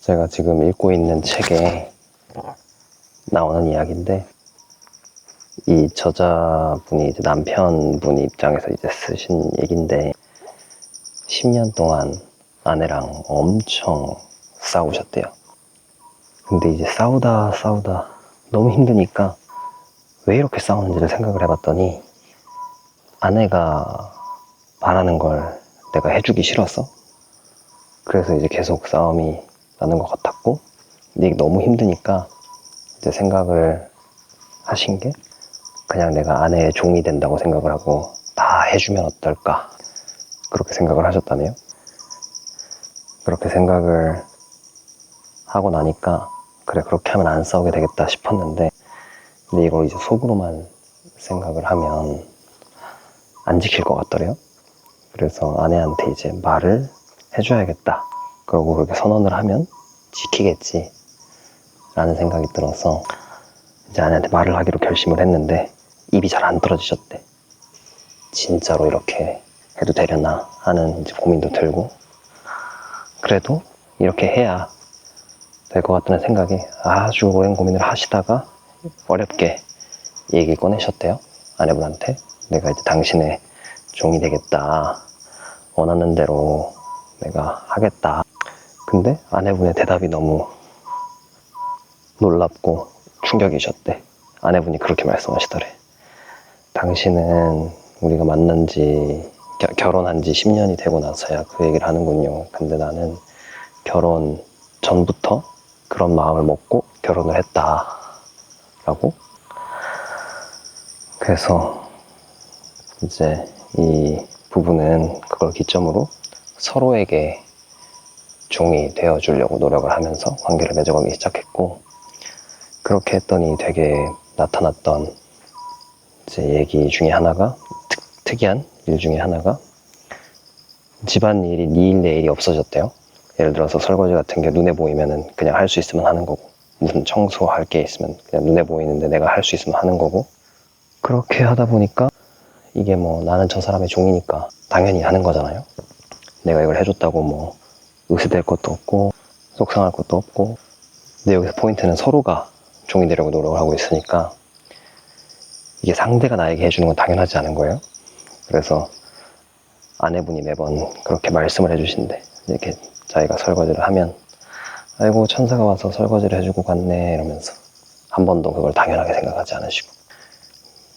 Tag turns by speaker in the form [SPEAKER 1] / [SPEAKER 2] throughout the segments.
[SPEAKER 1] 제가 지금 읽고 있는 책에 나오는 이야기인데, 이 저자분이 이제 남편분 입장에서 이제 쓰신 얘기인데, 10년 동안 아내랑 엄청 싸우셨대요. 근데 이제 싸우다 너무 힘드니까 왜 이렇게 싸우는지를 생각을 해봤더니, 아내가 바라는 걸 내가 해주기 싫어서, 그래서 이제 계속 싸움이 나는 것 같았고, 근데 이게 너무 힘드니까 이제 생각을 하신 게, 그냥 내가 아내의 종이 된다고 생각을 하고 다 해주면 어떨까, 그렇게 생각을 하셨다네요. 그렇게 생각을 하고 나니까 그래, 그렇게 하면 안 싸우게 되겠다 싶었는데, 근데 이걸 이제 속으로만 생각을 하면 안 지킬 것 같더래요. 그래서 아내한테 이제 말을 해줘야겠다, 그러고 그렇게 선언을 하면 지키겠지 라는 생각이 들어서 이제 아내한테 말을 하기로 결심을 했는데, 입이 잘 안 떨어지셨대. 진짜로 이렇게 해도 되려나 하는 이제 고민도 들고, 그래도 이렇게 해야 될 것 같다는 생각에 아주 오랜 고민을 하시다가 어렵게 얘기를 꺼내셨대요. 아내분한테 내가 이제 당신의 종이 되겠다, 원하는 대로 내가 하겠다. 근데 아내분의 대답이 너무 놀랍고 충격이셨대. 아내분이 그렇게 말씀하시더래. 당신은 우리가 만난 지, 결혼한 지 10년이 되고 나서야 그 얘기를 하는군요. 근데 나는 결혼 전부터 그런 마음을 먹고 결혼을 했다 라고. 그래서 이제 이 부부는 그걸 기점으로 서로에게 종이 되어주려고 노력을 하면서 관계를 맺어가기 시작했고, 그렇게 했더니 되게 나타났던 이제 얘기 중에 하나가, 특이한 일 중에 하나가, 집안일이 니 일 내 일이 없어졌대요. 예를 들어서 설거지 같은 게 눈에 보이면은 그냥 할 수 있으면 하는 거고, 무슨 청소할 게 있으면 그냥 눈에 보이는데 내가 할 수 있으면 하는 거고, 그렇게 하다 보니까 이게 뭐 나는 저 사람의 종이니까 당연히 하는 거잖아요. 내가 이걸 해줬다고 뭐 의스될 것도 없고 속상할 것도 없고. 근데 여기서 포인트는 서로가 종이 되려고 노력을 하고 있으니까 이게 상대가 나에게 해주는 건 당연하지 않은 거예요. 그래서 아내분이 매번 그렇게 말씀을 해주신대. 이렇게 자기가 설거지를 하면 아이고 천사가 와서 설거지를 해주고 갔네 이러면서 한 번도 그걸 당연하게 생각하지 않으시고,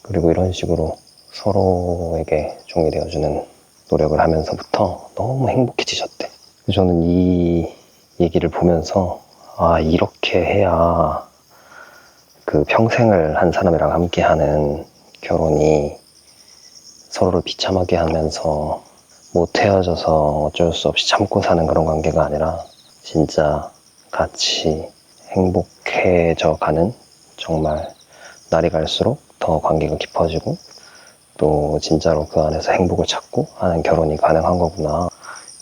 [SPEAKER 1] 그리고 이런 식으로 서로에게 종이 되어주는 노력을 하면서부터 너무 행복해지셨대. 저는 이 얘기를 보면서 아, 이렇게 해야 그 평생을 한 사람이랑 함께하는 결혼이 서로를 비참하게 하면서 못 헤어져서 어쩔 수 없이 참고 사는 그런 관계가 아니라 진짜 같이 행복해져 가는, 정말 날이 갈수록 더 관계가 깊어지고 또 진짜로 그 안에서 행복을 찾고 하는 결혼이 가능한 거구나,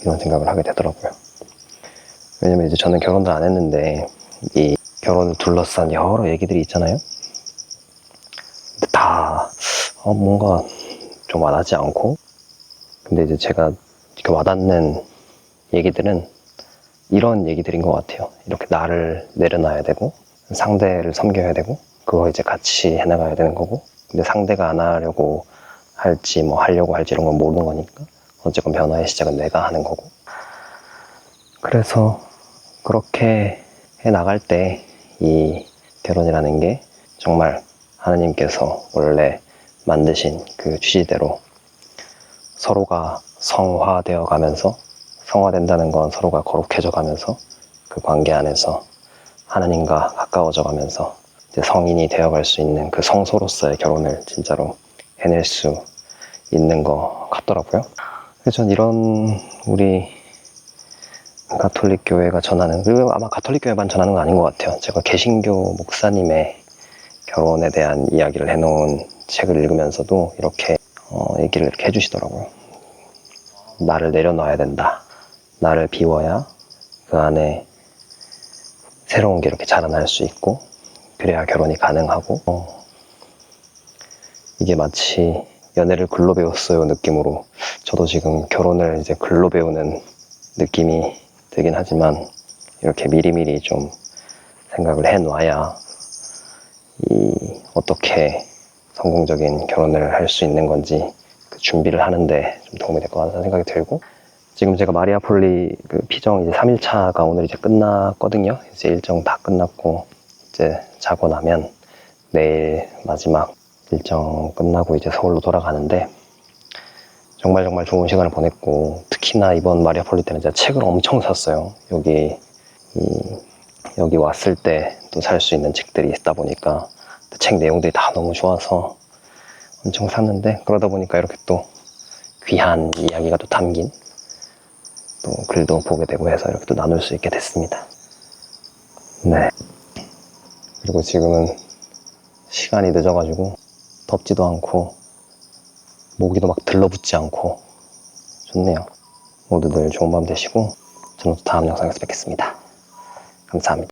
[SPEAKER 1] 이런 생각을 하게 되더라고요. 왜냐면 이제 저는 결혼도 안 했는데 이 결혼을 둘러싼 여러 얘기들이 있잖아요. 근데 다 뭔가 좀 와닿지 않고, 근데 이제 제가 이렇게 와닿는 얘기들은 이런 얘기들인 것 같아요. 이렇게 나를 내려놔야 되고 상대를 섬겨야 되고 그걸 이제 같이 해나가야 되는 거고, 근데 상대가 안 하려고 할지 뭐 하려고 할지 이런 건 모르는 거니까 어쨌건 변화의 시작은 내가 하는 거고. 그래서 그렇게 해 나갈 때 이 결혼이라는 게 정말 하나님께서 원래 만드신 그 취지대로 서로가 성화되어 가면서, 성화된다는 건 서로가 거룩해져 가면서 그 관계 안에서 하나님과 가까워져 가면서 이제 성인이 되어갈 수 있는 그 성소로서의 결혼을 진짜로 해낼 수 있는 것 같더라고요. 그래서 전 이런 우리 가톨릭 교회가 전하는, 그리고 아마 가톨릭 교회만 전하는 건 아닌 것 같아요. 제가 개신교 목사님의 결혼에 대한 이야기를 해놓은 책을 읽으면서도 이렇게 얘기를 이렇게 해주시더라고요. 나를 내려놔야 된다. 나를 비워야 그 안에 새로운 게 이렇게 자라날 수 있고, 그래야 결혼이 가능하고, 이게 마치 연애를 글로 배웠어요 느낌으로, 저도 지금 결혼을 이제 글로 배우는 느낌이 들긴 하지만 이렇게 미리미리 좀 생각을 해놔야 어떻게 성공적인 결혼을 할 수 있는 건지 그 준비를 하는데 좀 도움이 될 것 같다는 생각이 들고, 지금 제가 마리아폴리 그 피정 이제 3일차가 오늘 이제 끝났거든요. 이제 일정 다 끝났고 이제 자고 나면 내일 마지막 일정 끝나고 이제 서울로 돌아가는데, 정말 좋은 시간을 보냈고, 특히나 이번 마리아폴리 때는 제가 책을 엄청 샀어요. 여기 왔을 때 또 살 수 있는 책들이 있다 보니까 책 내용들이 다 너무 좋아서 엄청 샀는데, 그러다 보니까 이렇게 또 귀한 이야기가 또 담긴 또 글도 보게 되고 해서 이렇게 또 나눌 수 있게 됐습니다. 네. 그리고 지금은 시간이 늦어가지고 덥지도 않고 모기도 막 들러붙지 않고 좋네요. 모두들 좋은 밤 되시고 저는 또 다음 영상에서 뵙겠습니다. 감사합니다.